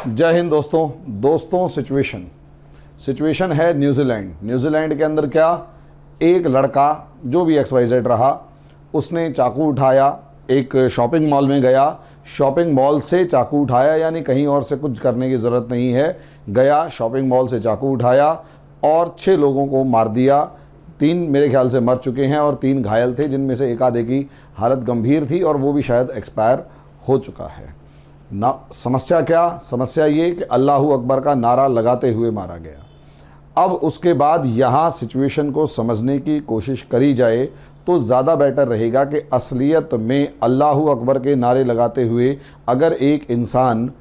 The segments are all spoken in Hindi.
जय हिंद दोस्तों सिचुएशन है न्यूजीलैंड के अंदर क्या, एक लड़का जो भी XYZ रहा, उसने चाकू उठाया, एक शॉपिंग मॉल में गया, शॉपिंग मॉल से चाकू उठाया, यानी कहीं और से कुछ करने की ज़रूरत नहीं है, गया शॉपिंग मॉल से चाकू उठाया और 6 लोगों को मार दिया। 3 मेरे ख्याल से मर चुके हैं और 3 घायल थे, जिनमें से एक आधे की हालत गंभीर थी और वो भी शायद एक्सपायर हो चुका है ना। समस्या ये कि अल्लाहू अकबर का नारा लगाते हुए मारा गया। अब उसके बाद यहाँ सिचुएशन को समझने की कोशिश करी जाए तो ज़्यादा बेटर रहेगा कि असलियत में अल्लाहू अकबर के नारे लगाते हुए अगर एक इंसान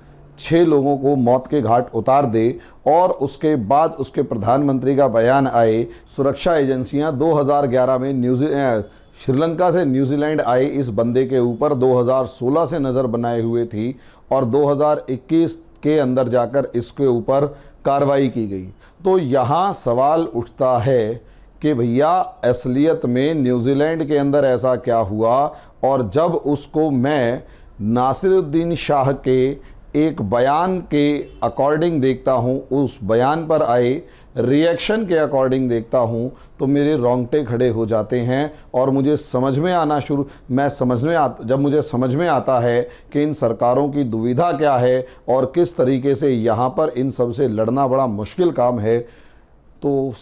6 लोगों को मौत के घाट उतार दे और उसके बाद उसके प्रधानमंत्री का बयान आए, सुरक्षा एजेंसियां 2011 में श्रीलंका से न्यूजीलैंड आए इस बंदे के ऊपर 2016 से नज़र बनाए हुए थी और 2021 के अंदर जाकर इसके ऊपर कार्रवाई की गई, तो यहाँ सवाल उठता है कि भैया असलियत में न्यूजीलैंड के अंदर ऐसा क्या हुआ। और जब उसको मैं नासिरुद्दीन शाह के एक बयान के अकॉर्डिंग देखता हूँ, उस बयान पर आए रिएक्शन के अकॉर्डिंग देखता हूँ, तो मेरे रोंगटे खड़े हो जाते हैं और मुझे समझ में आना जब मुझे समझ में आता है कि इन सरकारों की दुविधा क्या है और किस तरीके से यहाँ पर इन सब से लड़ना बड़ा मुश्किल काम है, तो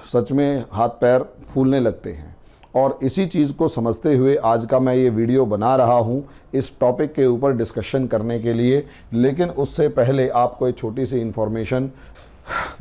सच में हाथ पैर फूलने लगते हैं। और इसी चीज़ को समझते हुए आज का मैं ये वीडियो बना रहा हूँ इस टॉपिक के ऊपर डिस्कशन करने के लिए। लेकिन उससे पहले आपको एक छोटी सी इन्फॉर्मेशन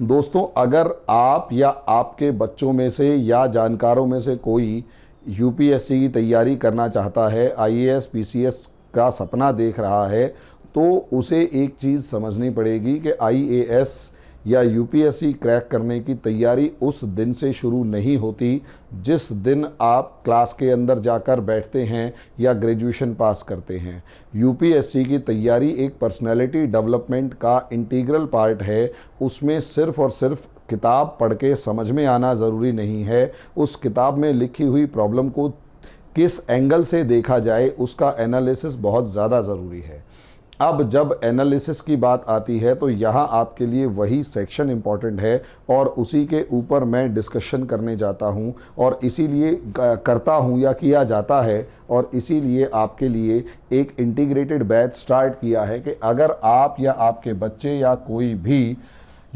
दोस्तों, अगर आप या आपके बच्चों में से या जानकारों में से कोई UPSC की तैयारी करना चाहता है, IAS PCS का सपना देख रहा है, तो उसे एक चीज़ समझनी पड़ेगी कि IAS या UPSC क्रैक करने की तैयारी उस दिन से शुरू नहीं होती जिस दिन आप क्लास के अंदर जाकर बैठते हैं या ग्रेजुएशन पास करते हैं। UPSC की तैयारी एक पर्सनैलिटी डेवलपमेंट का इंटीग्रल पार्ट है। उसमें सिर्फ़ और सिर्फ किताब पढ़ के समझ में आना ज़रूरी नहीं है, उस किताब में लिखी हुई प्रॉब्लम को किस एंगल से देखा जाए उसका एनालिसिस बहुत ज़्यादा ज़रूरी है। अब जब एनालिसिस की बात आती है तो यहाँ आपके लिए वही सेक्शन इम्पॉर्टेंट है और उसी के ऊपर मैं डिस्कशन करने जाता हूँ और इसीलिए करता हूँ या किया जाता है और इसीलिए आपके लिए एक इंटीग्रेटेड बैच स्टार्ट किया है कि अगर आप या आपके बच्चे या कोई भी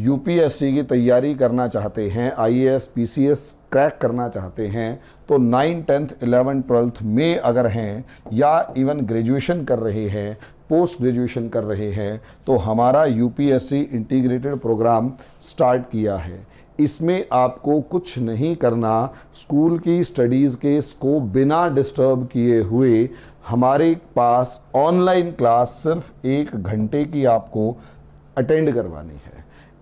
UPSC की तैयारी करना चाहते हैं, IAS PCS क्रैक करना चाहते हैं, तो 9, 10th, 11th, 12th में अगर हैं या इवन ग्रेजुएशन कर रहे हैं, पोस्ट ग्रेजुएशन कर रहे हैं, तो हमारा UPSC इंटीग्रेटेड प्रोग्राम स्टार्ट किया है। इसमें आपको कुछ नहीं करना, स्कूल की स्टडीज़ के को बिना डिस्टर्ब किए हुए हमारे पास ऑनलाइन क्लास सिर्फ 1 घंटे की आपको अटेंड करवानी है।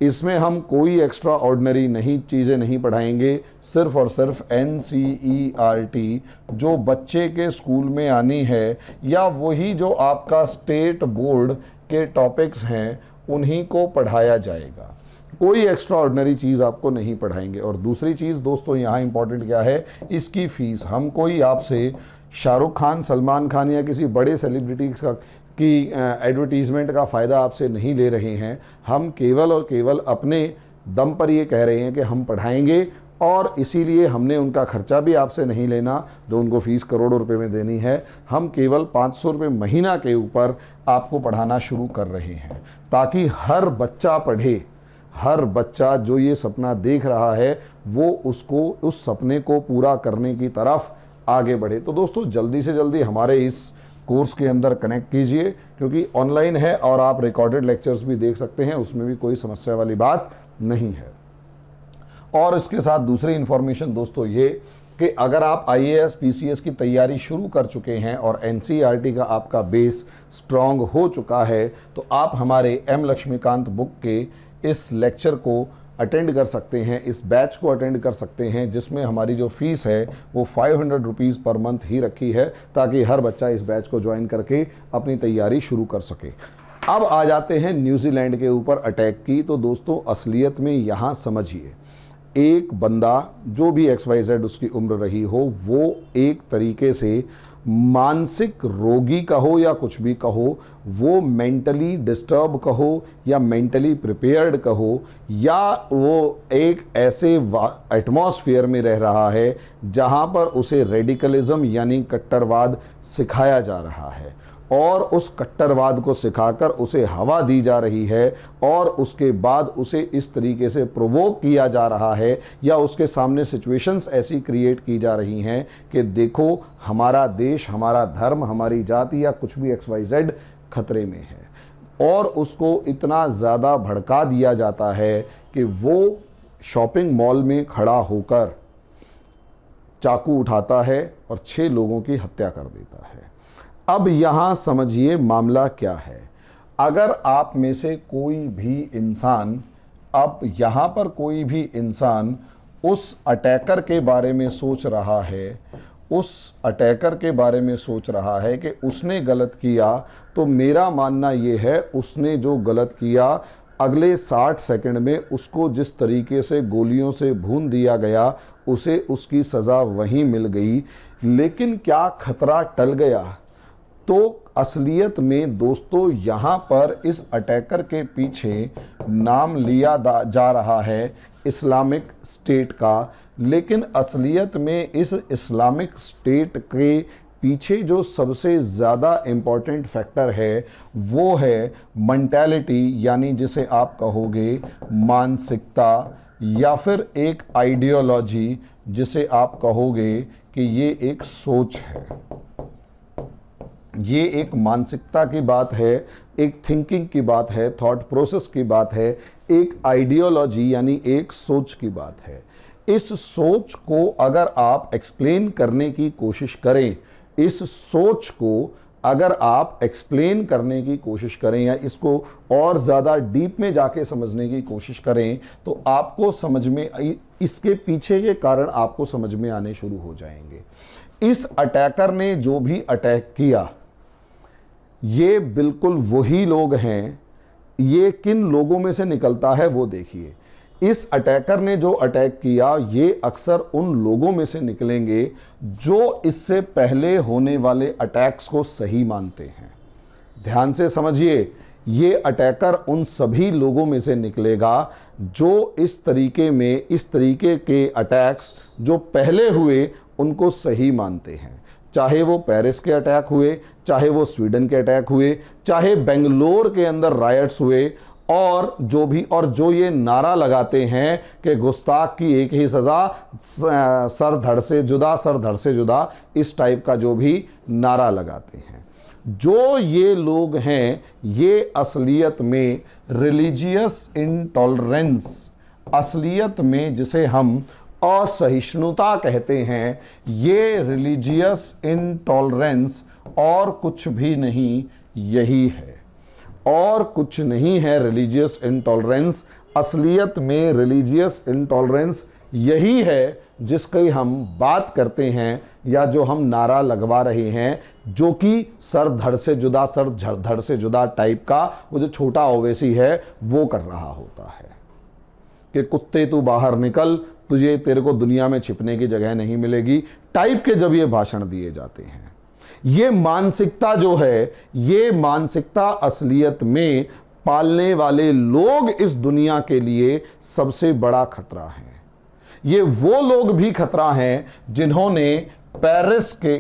इसमें हम कोई एक्स्ट्रा ऑर्डिनरी चीज़ें नहीं पढ़ाएंगे, सिर्फ और सिर्फ NCERT जो बच्चे के स्कूल में आनी है या वही जो आपका स्टेट बोर्ड के टॉपिक्स हैं उन्हीं को पढ़ाया जाएगा। कोई एक्स्ट्रा ऑर्डिनरी चीज़ आपको नहीं पढ़ाएंगे। और दूसरी चीज़ दोस्तों यहाँ इंपॉर्टेंट क्या है, इसकी फ़ीस। हम कोई आपसे शाहरुख खान, सलमान खान या किसी बड़े सेलिब्रिटी की एडवर्टीज़मेंट का फ़ायदा आपसे नहीं ले रहे हैं। हम केवल और केवल अपने दम पर ये कह रहे हैं कि हम पढ़ाएंगे और इसीलिए हमने उनका खर्चा भी आपसे नहीं लेना जो उनको फ़ीस करोड़ों रुपए में देनी है। हम केवल 500 रुपये महीना के ऊपर आपको पढ़ाना शुरू कर रहे हैं ताकि हर बच्चा पढ़े, हर बच्चा जो ये सपना देख रहा है वो उसको उस सपने को पूरा करने की तरफ आगे बढ़े। तो दोस्तों जल्दी से जल्दी हमारे इस कोर्स के अंदर कनेक्ट कीजिए, क्योंकि ऑनलाइन है और आप रिकॉर्डेड लेक्चर्स भी देख सकते हैं, उसमें भी कोई समस्या वाली बात नहीं है। और इसके साथ दूसरी इन्फॉर्मेशन दोस्तों ये कि अगर आप IAS PCS की तैयारी शुरू कर चुके हैं और NCERT का आपका बेस स्ट्रॉन्ग हो चुका है, तो आप हमारे M लक्ष्मीकांत बुक के इस लेक्चर को अटेंड कर सकते हैं, इस बैच को अटेंड कर सकते हैं, जिसमें हमारी जो फ़ीस है वो 500 रुपीज़ पर मंथ ही रखी है ताकि हर बच्चा इस बैच को ज्वाइन करके अपनी तैयारी शुरू कर सके। अब आ जाते हैं न्यूजीलैंड के ऊपर अटैक की। तो दोस्तों असलियत में यहाँ समझिए, एक बंदा जो भी XYZ उसकी उम्र रही हो, वो एक तरीके से मानसिक रोगी कहो या कुछ भी कहो, वो मेंटली डिस्टर्ब कहो या मेंटली प्रिपेयर्ड कहो, या वो एक ऐसे एटमॉस्फेयर में रह रहा है जहाँ पर उसे रेडिकलिज्म यानी कट्टरवाद सिखाया जा रहा है और उस कट्टरवाद को सिखाकर उसे हवा दी जा रही है और उसके बाद उसे इस तरीके से प्रोवोक किया जा रहा है या उसके सामने सिचुएशंस ऐसी क्रिएट की जा रही हैं कि देखो हमारा देश, हमारा धर्म, हमारी जाति या कुछ भी XYZ खतरे में है, और उसको इतना ज़्यादा भड़का दिया जाता है कि वो शॉपिंग मॉल में खड़ा होकर चाकू उठाता है और 6 लोगों की हत्या कर देता है। अब यहाँ समझिए मामला क्या है। अगर आप में से कोई भी इंसान, अब यहाँ पर कोई भी इंसान उस अटैकर के बारे में सोच रहा है, उस अटैकर के बारे में सोच रहा है कि उसने गलत किया, तो मेरा मानना ये है उसने जो गलत किया अगले 60 सेकंड में उसको जिस तरीके से गोलियों से भून दिया गया उसे उसकी सज़ा वहीं मिल गई। लेकिन क्या खतरा टल गया? तो असलियत में दोस्तों यहाँ पर इस अटैकर के पीछे नाम लिया जा रहा है इस्लामिक स्टेट का, लेकिन असलियत में इस इस्लामिक स्टेट के पीछे जो सबसे ज़्यादा इम्पॉर्टेंट फैक्टर है वो है मेंटालिटी, यानी जिसे आप कहोगे मानसिकता या फिर एक आइडियोलॉजी, जिसे आप कहोगे कि ये एक सोच है। ये एक मानसिकता की बात है, एक थिंकिंग की बात है, थॉट प्रोसेस की बात है, एक आइडियोलॉजी यानी एक सोच की बात है। इस सोच को अगर आप एक्सप्लेन करने की कोशिश करें, इस सोच को अगर आप एक्सप्लेन करने की कोशिश करें या इसको और ज़्यादा डीप में जाके समझने की कोशिश करें, तो आपको समझ में, इसके पीछे के कारण आपको समझ में आने शुरू हो जाएंगे। इस अटैकर ने जो भी अटैक किया, ये बिल्कुल वही लोग हैं। ये किन लोगों में से निकलता है वो देखिए। इस अटैकर ने जो अटैक किया ये अक्सर उन लोगों में से निकलेंगे जो इससे पहले होने वाले अटैक्स को सही मानते हैं। ध्यान से समझिए, ये अटैकर उन सभी लोगों में से निकलेगा जो इस तरीके के अटैक्स जो पहले हुए उनको सही मानते हैं। चाहे वो पेरिस के अटैक हुए, चाहे वो स्वीडन के अटैक हुए, चाहे बेंगलोर के अंदर रायट्स हुए, और जो ये नारा लगाते हैं कि गुस्ताख की एक ही सज़ा, सर धड़ से जुदा, सर धड़ से जुदा, इस टाइप का जो भी नारा लगाते हैं, जो ये लोग हैं, ये असलियत में रिलीजियस इंटॉलरेंस, असलियत में जिसे हम असहिष्णुता कहते हैं, ये रिलीजियस इंटॉलरेंस और कुछ भी नहीं, यही है, और कुछ नहीं है रिलीजियस इंटॉलरेंस। असलियत में रिलीजियस इंटॉलरेंस यही है जिसकी हम बात करते हैं या जो हम नारा लगवा रहे हैं, जो कि सर धड़ से जुदा, सर धड़ से जुदा टाइप का वो जो छोटा ओवैसी है वो कर रहा होता है कि कुत्ते तू बाहर निकल, तेरे को दुनिया में छिपने की जगह नहीं मिलेगी टाइप के जब ये भाषण दिए जाते हैं। ये मानसिकता जो है, ये मानसिकता असलियत में पालने वाले लोग इस दुनिया के लिए सबसे बड़ा खतरा है। ये वो लोग भी खतरा हैं जिन्होंने पेरिस के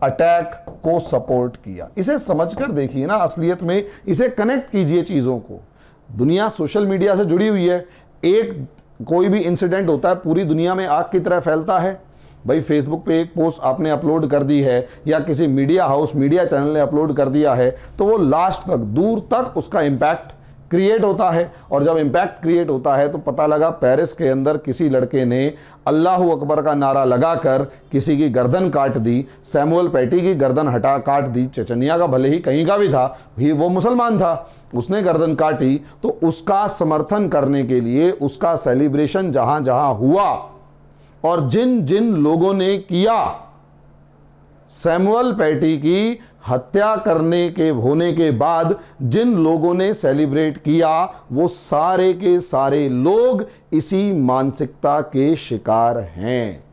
अटैक को सपोर्ट किया। इसे समझकर देखिए ना, असलियत में इसे कनेक्ट कीजिए चीज़ों को। दुनिया सोशल मीडिया से जुड़ी हुई है। एक कोई भी इंसिडेंट होता है पूरी दुनिया में आग की तरह फैलता है। भाई फेसबुक पे एक पोस्ट आपने अपलोड कर दी है या किसी मीडिया हाउस, मीडिया चैनल ने अपलोड कर दिया है, तो वो लास्ट तक, दूर तक उसका इम्पैक्ट क्रिएट होता है। और जब इम्पैक्ट क्रिएट होता है तो पता लगा पेरिस के अंदर किसी लड़के ने अल्लाहू अकबर का नारा लगाकर किसी की गर्दन काट दी, सैमुअल पैटी की गर्दन काट दी। चचनिया का भले ही कहीं का भी था, वो मुसलमान था, उसने गर्दन काटी, तो उसका समर्थन करने के लिए उसका सेलिब्रेशन जहां जहां हुआ और जिन जिन लोगों ने किया, सैमुअल पैटी की हत्या करने के होने के बाद जिन लोगों ने सेलिब्रेट किया, वो सारे के सारे लोग इसी मानसिकता के शिकार हैं।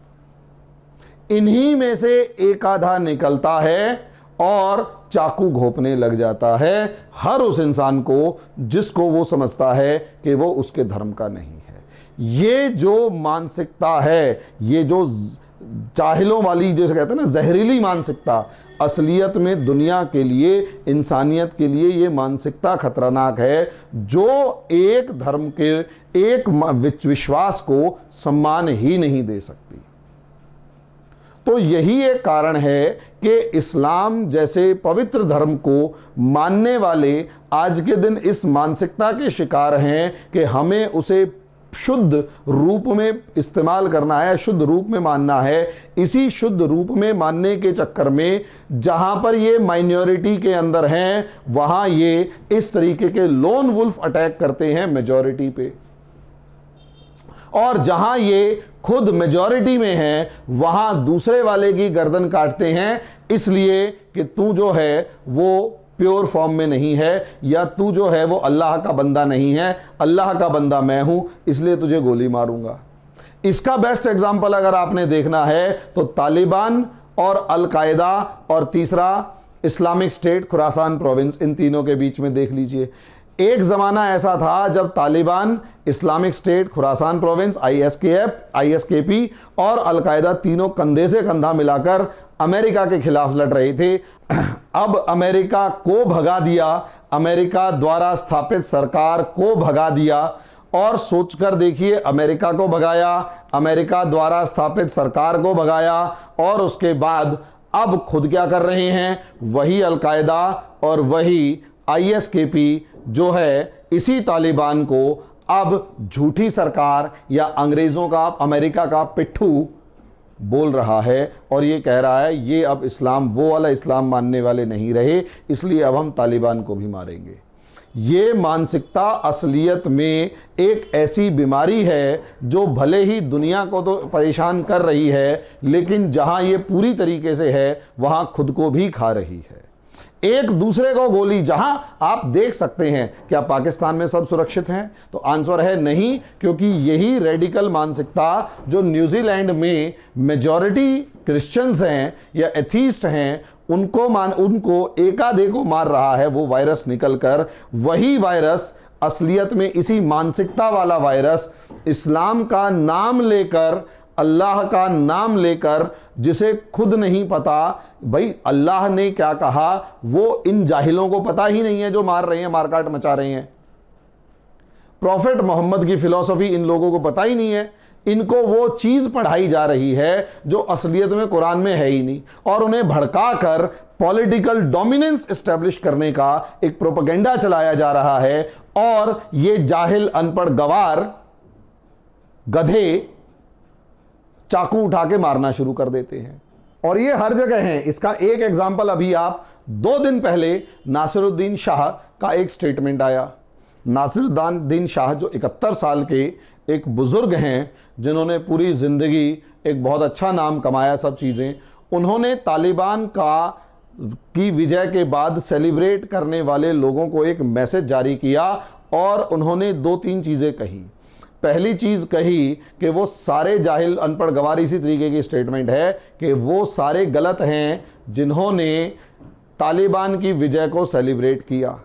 इन्हीं में से एक आधा निकलता है और चाकू घोंपने लग जाता है हर उस इंसान को जिसको वो समझता है कि वो उसके धर्म का नहीं है। ये जो मानसिकता है, ये जो जाहिलों वाली जैसे कहते हैं ना जहरीली मानसिकता, असलियत में दुनिया के लिए, इंसानियत के लिए ये मानसिकता खतरनाक है, जो एक धर्म के, एक विश्वास को सम्मान ही नहीं दे सकती। तो यही एक कारण है कि इस्लाम जैसे पवित्र धर्म को मानने वाले आज के दिन इस मानसिकता के शिकार हैं कि हमें उसे शुद्ध रूप में इस्तेमाल करना है, शुद्ध रूप में मानना है। इसी शुद्ध रूप में मानने के चक्कर में जहां पर ये माइनॉरिटी के अंदर हैं, वहां ये इस तरीके के लोन वुल्फ अटैक करते हैं मेजॉरिटी पे, और जहां ये खुद मेजॉरिटी में हैं वहां दूसरे वाले की गर्दन काटते हैं, इसलिए कि तू जो है वो प्योर फॉर्म में नहीं है, या तू जो है वो अल्लाह का बंदा नहीं है, अल्लाह का बंदा मैं हूं, इसलिए तुझे गोली मारूंगा। इसका बेस्ट एग्जांपल अगर आपने देखना है तो तालिबान और अल कायदा और तीसरा इस्लामिक स्टेट खुरासान प्रोविंस, इन तीनों के बीच में देख लीजिए। एक ज़माना ऐसा था जब Taliban, Islamic State Khorasan province, ISKP और अल कायदा तीनों कंधे से कंधा मिलाकर अमेरिका के खिलाफ लड़ रहे थे। अब अमेरिका को भगा दिया, अमेरिका द्वारा स्थापित सरकार को भगा दिया, और सोचकर देखिए अमेरिका को भगाया, अमेरिका द्वारा स्थापित सरकार को भगाया, और उसके बाद अब खुद क्या कर रहे हैं, वही अल कायदा और वही आईएसकेपी जो है इसी तालिबान को अब झूठी सरकार या अंग्रेजों का, अमेरिका का पिट्ठू बोल रहा है, और ये कह रहा है ये अब इस्लाम वो वाला इस्लाम मानने वाले नहीं रहे, इसलिए अब हम तालिबान को भी मारेंगे। ये मानसिकता असलियत में एक ऐसी बीमारी है जो भले ही दुनिया को तो परेशान कर रही है, लेकिन जहां ये पूरी तरीके से है वहां खुद को भी खा रही है। एक दूसरे को गोली, जहां आप देख सकते हैं क्या पाकिस्तान में सब सुरक्षित हैं, तो आंसर है नहीं, क्योंकि यही रेडिकल मानसिकता जो न्यूजीलैंड में मेजॉरिटी क्रिश्चियंस हैं या एथीस्ट हैं उनको एकादेखो मार रहा है। वो वायरस निकलकर, वही वायरस असलियत में इसी मानसिकता वाला वायरस इस्लाम का नाम लेकर, अल्लाह का नाम लेकर, जिसे खुद नहीं पता भाई अल्लाह ने क्या कहा, वो इन जाहिलों को पता ही नहीं है जो मार रहे हैं, मारकाट मचा रहे हैं। प्रॉफेट मोहम्मद की फिलॉसफी इन लोगों को पता ही नहीं है, इनको वो चीज पढ़ाई जा रही है जो असलियत में कुरान में है ही नहीं, और उन्हें भड़काकर पॉलिटिकल डोमिनेंस एस्टेब्लिश करने का एक प्रोपेगेंडा चलाया जा रहा है, और ये जाहिल अनपढ़ गवार गधे चाकू उठा के मारना शुरू कर देते हैं, और ये हर जगह है। इसका एक एग्जाम्पल अभी आप 2 दिन पहले नासिरुद्दीन शाह का एक स्टेटमेंट आया। नासिरुद्दीन शाह जो 71 साल के एक बुजुर्ग हैं, जिन्होंने पूरी जिंदगी एक बहुत अच्छा नाम कमाया, सब चीज़ें, उन्होंने तालिबान की विजय के बाद सेलिब्रेट करने वाले लोगों को एक मैसेज जारी किया, और उन्होंने 2-3 चीज़ें कही। पहली चीज कही कि वो सारे जाहिल अनपढ़ गवार, इसी तरीके की स्टेटमेंट है कि वो सारे गलत हैं जिन्होंने तालिबान की विजय को सेलिब्रेट किया।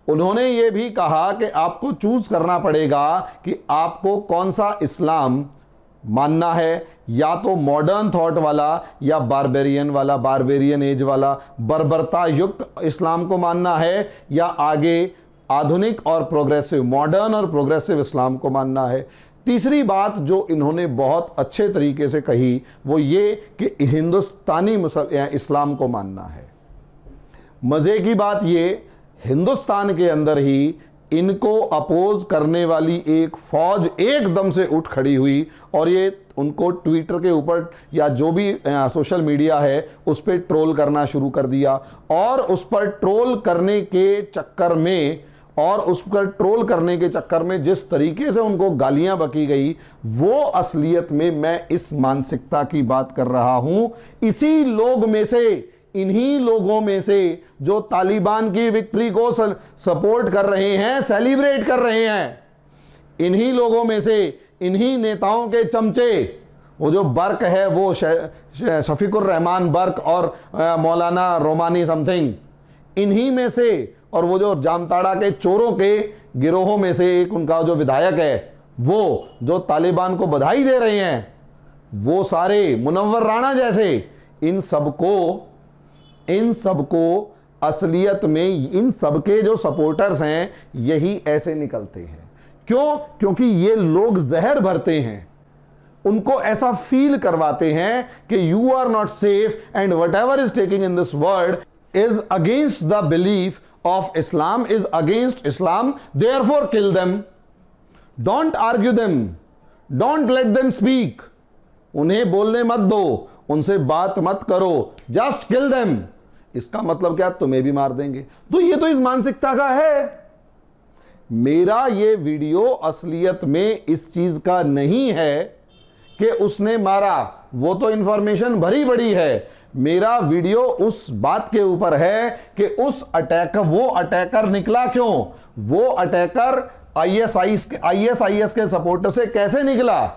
उन्होंने ये भी कहा कि आपको चूज करना पड़ेगा कि आपको कौन सा इस्लाम मानना है, या तो मॉडर्न थॉट वाला या बारबेरियन एज वाला बर्बरता युक्त इस्लाम को मानना है, या आगे आधुनिक और प्रोग्रेसिव, मॉडर्न और प्रोग्रेसिव इस्लाम को मानना है। तीसरी बात जो इन्होंने बहुत अच्छे तरीके से कही वो ये कि हिंदुस्तानी इस्लाम को मानना है। मज़े की बात ये, हिंदुस्तान के अंदर ही इनको अपोज करने वाली एक फौज एकदम से उठ खड़ी हुई, और ये उनको ट्विटर के ऊपर या जो भी सोशल मीडिया है उस पर ट्रोल करना शुरू कर दिया, और उस पर ट्रोल करने के चक्कर में जिस तरीके से उनको गालियां बकी गई, वो असलियत में मैं इस मानसिकता की बात कर रहा हूं। इसी लोग में से, इन्हीं लोगों में से जो तालिबान की विक्ट्री को सपोर्ट कर रहे हैं, सेलिब्रेट कर रहे हैं, इन्हीं लोगों में से, इन्हीं नेताओं के चमचे वो जो बर्क है वो शफीकुर रहमान बर्क और मौलाना रोमानी समथिंग, इन्हीं में से, और वो जो जामताड़ा के चोरों के गिरोहों में से एक उनका जो विधायक है, वो जो तालिबान को बधाई दे रहे हैं, वो सारे मुनव्वर राणा जैसे, इन सबको असलियत में इन सबके जो सपोर्टर्स हैं यही ऐसे निकलते हैं। क्यों? क्योंकि ये लोग जहर भरते हैं, उनको ऐसा फील करवाते हैं कि you are not safe and whatever is taking in this world is against the belief of Islam, is against Islam, therefore kill them, don't argue them, don't let them speak, उन्हें बोलने मत दो, उनसे बात मत करो, जस्ट किल देम। इसका मतलब क्या? तुम्हें भी मार देंगे। तो ये तो इस मानसिकता का है। मेरा ये वीडियो असलियत में इस चीज का नहीं है कि उसने मारा, वो तो इंफॉर्मेशन भरी बड़ी है। मेरा वीडियो उस बात के ऊपर है कि वो अटैकर निकला क्यों, वो अटैकर आईएसआईएस के सपोर्टर से कैसे निकला,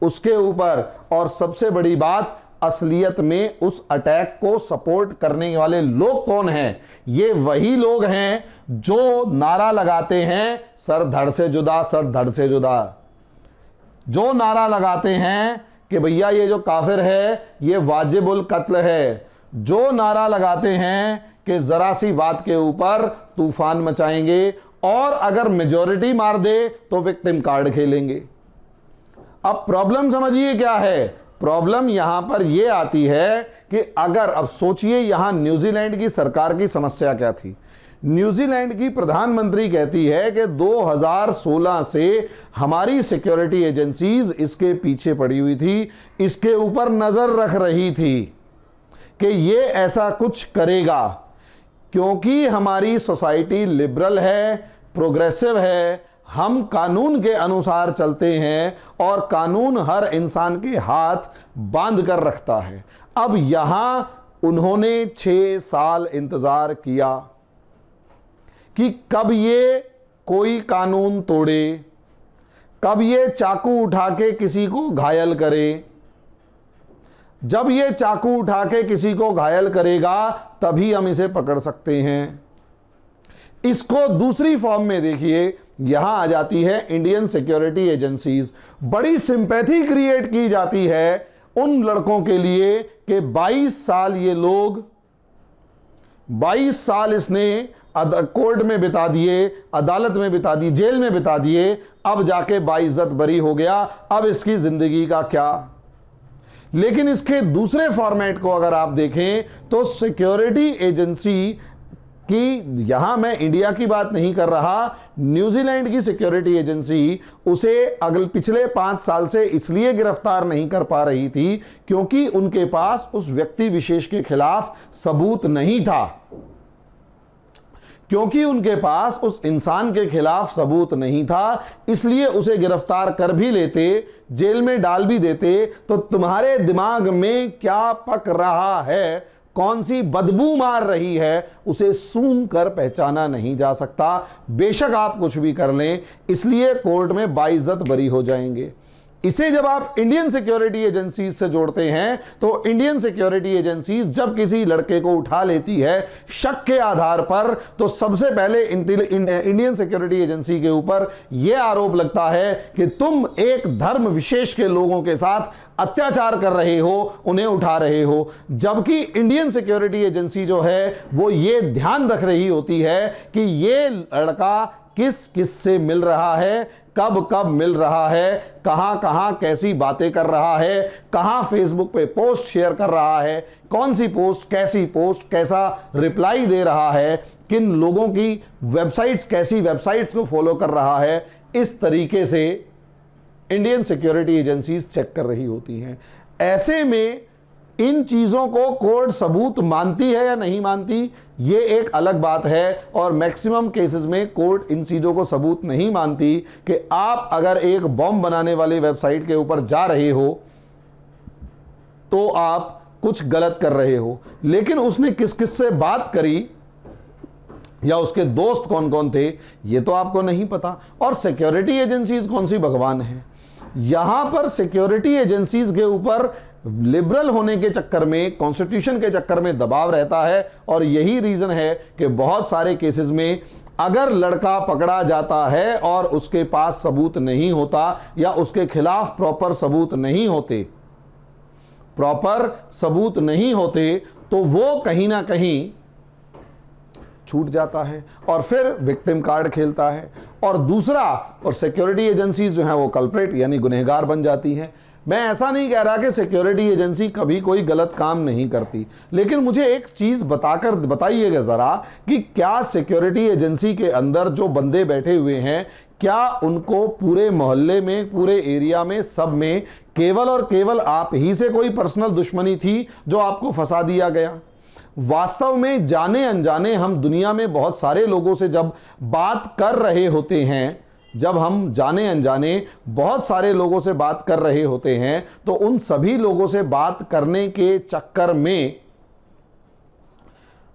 उसके ऊपर। और सबसे बड़ी बात, असलियत में उस अटैक को सपोर्ट करने वाले लोग कौन हैं? ये वही लोग हैं जो नारा लगाते हैं सर धड़ से जुदा, सर धड़ से जुदा, जो नारा लगाते हैं कि भैया ये जो काफिर है ये वाजिबुल कत्ल है, जो नारा लगाते हैं कि जरा सी बात के ऊपर तूफान मचाएंगे और अगर मेजॉरिटी मार दे तो विक्टिम कार्ड खेलेंगे। अब प्रॉब्लम समझिए क्या है। प्रॉब्लम यहां पर यह आती है कि अगर, अब सोचिए यहां न्यूजीलैंड की सरकार की समस्या क्या थी। न्यूजीलैंड की प्रधानमंत्री कहती है कि 2016 से हमारी सिक्योरिटी एजेंसीज इसके पीछे पड़ी हुई थी, इसके ऊपर नजर रख रही थी कि ये ऐसा कुछ करेगा, क्योंकि हमारी सोसाइटी लिबरल है, प्रोग्रेसिव है, हम कानून के अनुसार चलते हैं और कानून हर इंसान के हाथ बांध कर रखता है। अब यहां उन्होंने 6 साल इंतजार किया कि कब ये कोई कानून तोड़े, कब ये चाकू उठा के किसी को घायल करे। जब ये चाकू उठा के किसी को घायल करेगा तभी हम इसे पकड़ सकते हैं। इसको दूसरी फॉर्म में देखिए, यहां आ जाती है इंडियन सिक्योरिटी एजेंसीज। बड़ी सिंपैथी क्रिएट की जाती है उन लड़कों के लिए कि 22 साल ये लोग, 22 साल इसने कोर्ट में बिता दिए, अदालत में बिता दिए, जेल में बिता दिए, अब जाके बाइज्जत बरी हो गया, अब इसकी जिंदगी का क्या। लेकिन इसके दूसरे फॉर्मेट को अगर आप देखें तो सिक्योरिटी एजेंसी की, यहां मैं इंडिया की बात नहीं कर रहा, न्यूजीलैंड की सिक्योरिटी एजेंसी उसे पिछले 5 साल से इसलिए गिरफ्तार नहीं कर पा रही थी क्योंकि उनके पास उस व्यक्ति विशेष के खिलाफ सबूत नहीं था, क्योंकि उनके पास उस इंसान के खिलाफ सबूत नहीं था, इसलिए उसे गिरफ्तार कर भी लेते, जेल में डाल भी देते तो तुम्हारे दिमाग में क्या पक रहा है, कौन सी बदबू मार रही है, उसे सूंघ कर पहचाना नहीं जा सकता, बेशक आप कुछ भी कर लें। इसलिए कोर्ट में बाइज्जत बरी हो जाएंगे। इसे जब आप इंडियन सिक्योरिटी एजेंसीज से जोड़ते हैं तो इंडियन सिक्योरिटी एजेंसीज जब किसी लड़के को उठा लेती है शक के आधार पर, तो सबसे पहले इंडियन सिक्योरिटी एजेंसी के ऊपर यह आरोप लगता है कि तुम एक धर्म विशेष के लोगों के साथ अत्याचार कर रहे हो, उन्हें उठा रहे हो। जबकि इंडियन सिक्योरिटी एजेंसी जो है वो ये ध्यान रख रही होती है कि ये लड़का किस किस से मिल रहा है, कब कब मिल रहा है, कहां कहां कैसी बातें कर रहा है, कहां फेसबुक पे पोस्ट शेयर कर रहा है, कौन सी पोस्ट, कैसी पोस्ट, कैसा रिप्लाई दे रहा है, किन लोगों की वेबसाइट्स, कैसी वेबसाइट्स को फॉलो कर रहा है। इस तरीके से इंडियन सिक्योरिटी एजेंसीज चेक कर रही होती हैं। ऐसे में इन चीजों को कोर्ट सबूत मानती है या नहीं मानती, ये एक अलग बात है, और मैक्सिमम केसेस में कोर्ट इन चीजों को सबूत नहीं मानती कि आप अगर एक बॉम्ब बनाने वाली वेबसाइट के ऊपर जा रहे हो तो आप कुछ गलत कर रहे हो। लेकिन उसने किस किस से बात करी या उसके दोस्त कौन कौन थे ये तो आपको नहीं पता। और सिक्योरिटी एजेंसीज कौन सी भगवान है। यहां पर सिक्योरिटी एजेंसीज के ऊपर लिबरल होने के चक्कर में, कॉन्स्टिट्यूशन के चक्कर में दबाव रहता है, और यही रीजन है कि बहुत सारे केसेस में अगर लड़का पकड़ा जाता है और उसके पास सबूत नहीं होता या उसके खिलाफ प्रॉपर सबूत नहीं होते तो वो कहीं ना कहीं छूट जाता है और फिर विक्टिम कार्ड खेलता है। और दूसरा, और सिक्योरिटी एजेंसीज जो है वो कल्प्रेट यानी गुनहगार बन जाती हैं। मैं ऐसा नहीं कह रहा कि सिक्योरिटी एजेंसी कभी कोई गलत काम नहीं करती, लेकिन मुझे एक चीज बताइएगा जरा कि क्या सिक्योरिटी एजेंसी के अंदर जो बंदे बैठे हुए हैं, क्या उनको पूरे मोहल्ले में, पूरे एरिया में, सब में केवल और केवल आप ही से कोई पर्सनल दुश्मनी थी जो आपको फंसा दिया गया? वास्तव में जाने अनजाने हम दुनिया में बहुत सारे लोगों से जब बात कर रहे होते हैं, जब हम जाने अनजाने बहुत सारे लोगों से बात कर रहे होते हैं, तो उन सभी लोगों से बात करने के चक्कर में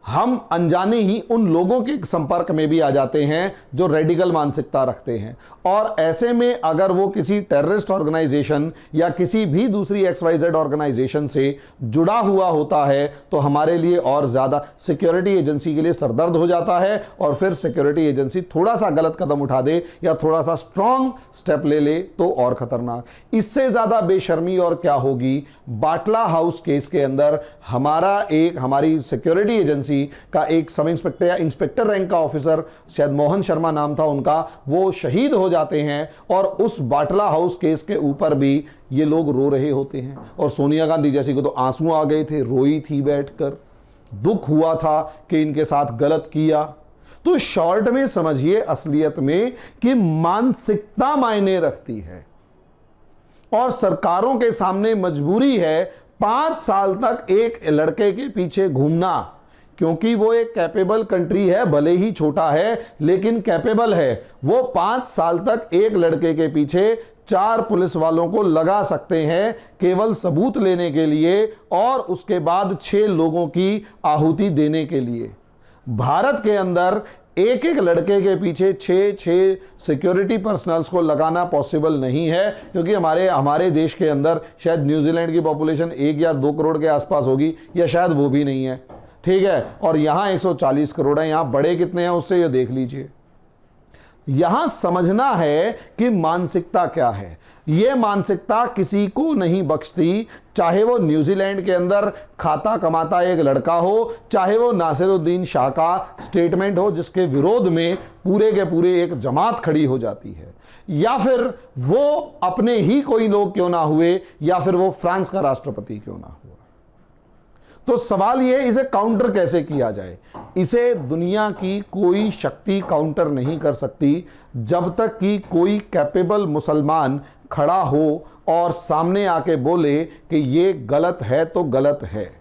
हम अनजाने ही उन लोगों के संपर्क में भी आ जाते हैं जो रेडिकल मानसिकता रखते हैं। और ऐसे में अगर वो किसी टेररिस्ट ऑर्गेनाइजेशन या किसी भी दूसरी XYZ ऑर्गेनाइजेशन से जुड़ा हुआ होता है तो हमारे लिए और ज़्यादा, सिक्योरिटी एजेंसी के लिए सरदर्द हो जाता है। और फिर सिक्योरिटी एजेंसी थोड़ा सा गलत कदम उठा दे या थोड़ा सा स्ट्रॉन्ग स्टेप ले ले तो और खतरनाक। इससे ज़्यादा बेशर्मी और क्या होगी। बाटला हाउस केस के अंदर हमारी सिक्योरिटी एजेंसी का एक सब इंस्पेक्टर या इंस्पेक्टर रैंक का ऑफिसर, शायद मोहन शर्मा नाम था उनका, वो शहीद हो जाते हैं। और उस बाटला हाउस केस के ऊपर भी ये लोग रो रहे होते हैं। और सोनिया गांधी जैसी को तो आंसू आ गए थे, रोई थी बैठकर, दुख हुआ था कि इनके साथ गलत किया। तो शॉर्ट में समझिए असलियत में कि मानसिकता मायने रखती है और सरकारों के सामने मजबूरी है 5 साल तक एक लड़के के पीछे घूमना, क्योंकि वो एक कैपेबल कंट्री है, भले ही छोटा है लेकिन कैपेबल है। वो 5 साल तक एक लड़के के पीछे 4 पुलिस वालों को लगा सकते हैं केवल सबूत लेने के लिए और उसके बाद 6 लोगों की आहुति देने के लिए। भारत के अंदर एक एक लड़के के पीछे 6 सिक्योरिटी पर्सनल्स को लगाना पॉसिबल नहीं है, क्योंकि हमारे देश के अंदर शायद न्यूजीलैंड की पॉपुलेशन 1 या 2 करोड़ के आसपास होगी, या शायद वो भी नहीं है, ठीक है। और यहां 140 करोड़ है, यहां बड़े कितने हैं उससे ये देख लीजिए। यहां समझना है कि मानसिकता क्या है। यह मानसिकता किसी को नहीं बख्शती, चाहे वो न्यूजीलैंड के अंदर खाता कमाता एक लड़का हो, चाहे वो नासिरुद्दीन शाह का स्टेटमेंट हो जिसके विरोध में पूरे के पूरे एक जमात खड़ी हो जाती है, या फिर वो अपने ही कोई लोग क्यों ना हुए, या फिर वो फ्रांस का राष्ट्रपति क्यों ना हुआ। तो सवाल यह, इसे काउंटर कैसे किया जाए। इसे दुनिया की कोई शक्ति काउंटर नहीं कर सकती जब तक कि कोई कैपेबल मुसलमान खड़ा हो और सामने आके बोले कि ये गलत है तो गलत है।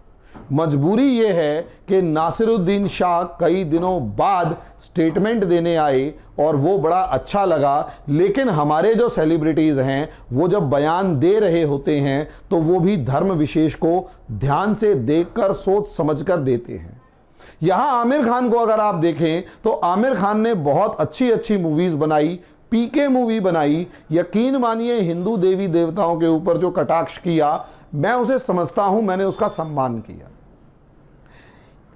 मजबूरी ये है कि नासिरुद्दीन शाह कई दिनों बाद स्टेटमेंट देने आए और वो बड़ा अच्छा लगा, लेकिन हमारे जो सेलिब्रिटीज़ हैं वो जब बयान दे रहे होते हैं तो वो भी धर्म विशेष को ध्यान से देखकर सोच समझकर देते हैं। यहाँ आमिर खान को अगर आप देखें तो आमिर खान ने बहुत अच्छी अच्छी मूवीज़ बनाई, पीके मूवी बनाई, यकीन मानिए हिंदू देवी देवताओं के ऊपर जो कटाक्ष किया मैं उसे समझता हूं, मैंने उसका सम्मान किया।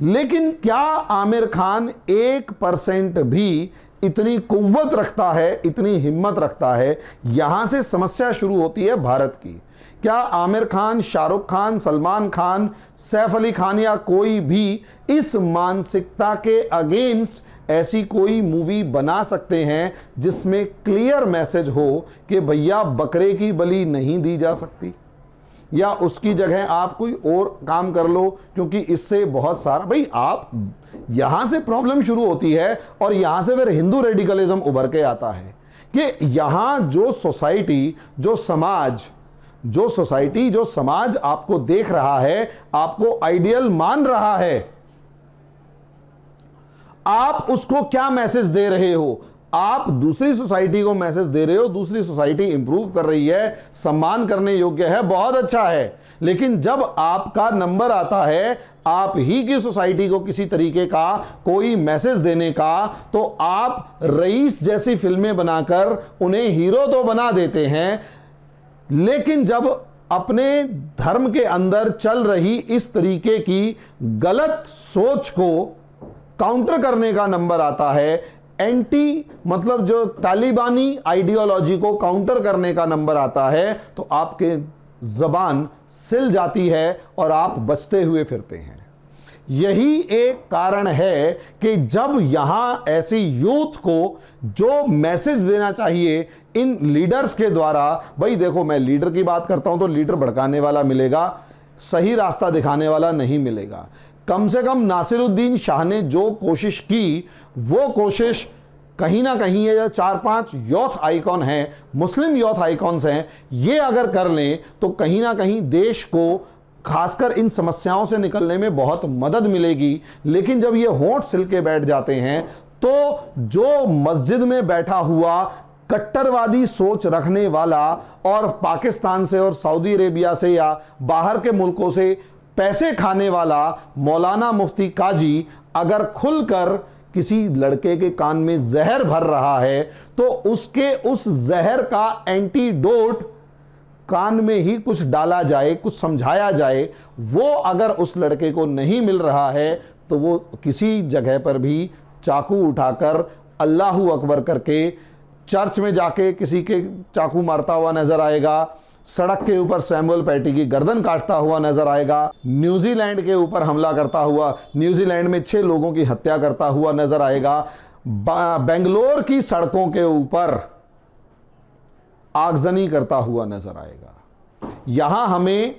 लेकिन क्या आमिर खान 1% भी इतनी कुव्वत रखता है, इतनी हिम्मत रखता है? यहां से समस्या शुरू होती है भारत की। क्या आमिर खान, शाहरुख खान, सलमान खान, सैफ अली खान या कोई भी इस मानसिकता के अगेंस्ट ऐसी कोई मूवी बना सकते हैं जिसमें क्लियर मैसेज हो कि भैया बकरे की बलि नहीं दी जा सकती, या उसकी जगह आप कोई और काम कर लो, क्योंकि इससे बहुत सारा, भाई आप यहां से प्रॉब्लम शुरू होती है और यहां से फिर हिंदू रेडिकलिज्म उभर के आता है कि यहां जो सोसाइटी, जो समाज आपको देख रहा है, आपको आइडियल मान रहा है, आप उसको क्या मैसेज दे रहे हो? आप दूसरी सोसाइटी को मैसेज दे रहे हो, दूसरी सोसाइटी इंप्रूव कर रही है, सम्मान करने योग्य है, बहुत अच्छा है। लेकिन जब आपका नंबर आता है आप ही की सोसाइटी को किसी तरीके का कोई मैसेज देने का, तो आप रईस जैसी फिल्में बनाकर उन्हें हीरो तो बना देते हैं, लेकिन जब अपने धर्म के अंदर चल रही इस तरीके की गलत सोच को काउंटर करने का नंबर आता है, एंटी मतलब जो तालिबानी आइडियोलॉजी को काउंटर करने का नंबर आता है, तो आपके जबान सिल जाती है और आप बचते हुए फिरते हैं। यही एक कारण है कि जब यहां ऐसी यूथ को जो मैसेज देना चाहिए इन लीडर्स के द्वारा, भाई देखो मैं लीडर की बात करता हूं तो लीडर भड़काने वाला मिलेगा, सही रास्ता दिखाने वाला नहीं मिलेगा। कम से कम नासिरुद्दीन शाह ने जो कोशिश की, वो कोशिश कहीं ना कहीं ये 4-5 यूथ आइकॉन हैं, मुस्लिम यूथ आइकॉन्स हैं, ये अगर कर लें तो कहीं ना कहीं देश को खासकर इन समस्याओं से निकलने में बहुत मदद मिलेगी। लेकिन जब ये होंठ सिल के बैठ जाते हैं तो जो मस्जिद में बैठा हुआ कट्टरवादी सोच रखने वाला और पाकिस्तान से और सऊदी अरेबिया से या बाहर के मुल्कों से पैसे खाने वाला मौलाना मुफ्ती काजी अगर खुलकर किसी लड़के के कान में जहर भर रहा है तो उसके उस जहर का एंटीडोट कान में ही कुछ डाला जाए, कुछ समझाया जाए, वो अगर उस लड़के को नहीं मिल रहा है तो वो किसी जगह पर भी चाकू उठाकर अल्लाहू अकबर करके चर्च में जाके किसी के चाकू मारता हुआ नजर आएगा, सड़क के ऊपर सैमुअल पैटी की गर्दन काटता हुआ नजर आएगा, न्यूजीलैंड के ऊपर हमला करता हुआ, न्यूजीलैंड में 6 लोगों की हत्या करता हुआ नजर आएगा, बेंगलोर की सड़कों के ऊपर आगजनी करता हुआ नजर आएगा। यहां हमें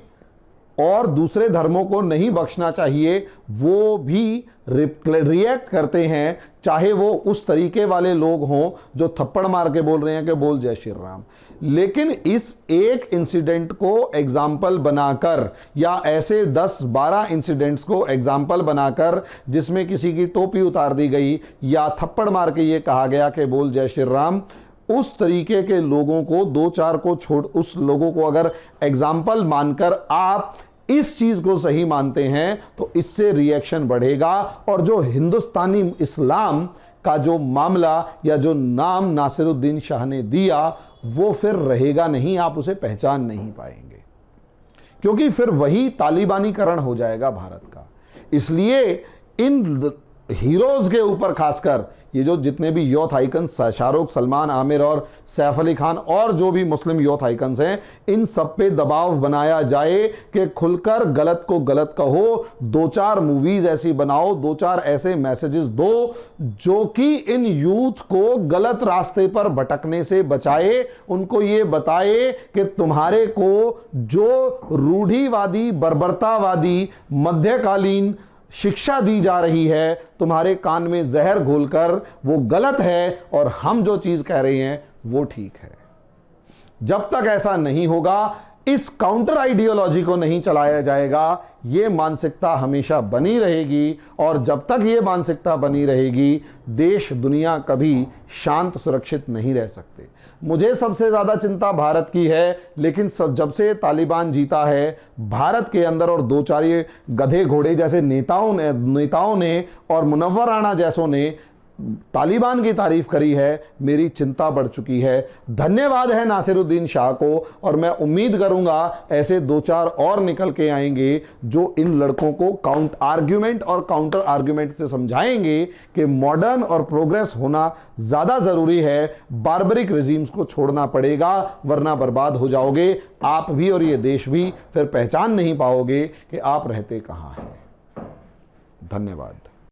और दूसरे धर्मों को नहीं बख्शना चाहिए, वो भी रिएक्ट करते हैं, चाहे वो उस तरीके वाले लोग हों जो थप्पड़ मार के बोल रहे हैं कि बोल जय श्री राम। लेकिन इस एक इंसिडेंट को एग्जाम्पल बनाकर या ऐसे 10-12 इंसिडेंट्स को एग्जाम्पल बनाकर जिसमें किसी की टोपी उतार दी गई या थप्पड़ मार के ये कहा गया कि बोल जय श्री राम, उस तरीके के लोगों को 2-4 को छोड़, उस लोगों को अगर एग्जाम्पल मानकर आप इस चीज को सही मानते हैं तो इससे रिएक्शन बढ़ेगा और जो हिंदुस्तानी इस्लाम का जो मामला या जो नाम नासिरुद्दीन शाह ने दिया वो फिर रहेगा नहीं, आप उसे पहचान नहीं पाएंगे, क्योंकि फिर वही तालिबानीकरण हो जाएगा भारत का। इसलिए इन हीरोज के ऊपर खासकर ये जो जितने भी यूथ आइकन्स, शाहरुख, सलमान, आमिर और सैफ अली खान और जो भी मुस्लिम यूथ आइकन्स हैं, इन सब पे दबाव बनाया जाए कि खुलकर गलत को गलत कहो, 2-4 मूवीज ऐसी बनाओ, 2-4 ऐसे मैसेजेस दो जो कि इन यूथ को गलत रास्ते पर भटकने से बचाए, उनको ये बताए कि तुम्हारे को जो रूढ़िवादी, बर्बरतावादी, मध्यकालीन शिक्षा दी जा रही है तुम्हारे कान में जहर घोलकर, वो गलत है और हम जो चीज कह रहे हैं वो ठीक है। जब तक ऐसा नहीं होगा, इस काउंटर आइडियोलॉजी को नहीं चलाया जाएगा, ये मानसिकता हमेशा बनी रहेगी और जब तक ये मानसिकता बनी रहेगी देश दुनिया कभी शांत सुरक्षित नहीं रह सकते। मुझे सबसे ज़्यादा चिंता भारत की है, लेकिन जब से तालिबान जीता है भारत के अंदर और 2-4 ये गधे घोड़े जैसे नेताओं ने और मुनव्वर राणा जैसों ने तालिबान की तारीफ करी है, मेरी चिंता बढ़ चुकी है। धन्यवाद है नासिरुद्दीन शाह को और मैं उम्मीद करूंगा ऐसे 2-4 और निकल के आएंगे जो इन लड़कों को काउंटर आर्ग्यूमेंट से समझाएंगे कि मॉडर्न और प्रोग्रेस होना ज़्यादा ज़रूरी है, बार्बरिक रिजीम्स को छोड़ना पड़ेगा वरना बर्बाद हो जाओगे आप भी और ये देश भी, फिर पहचान नहीं पाओगे कि आप रहते कहाँ हैं। धन्यवाद।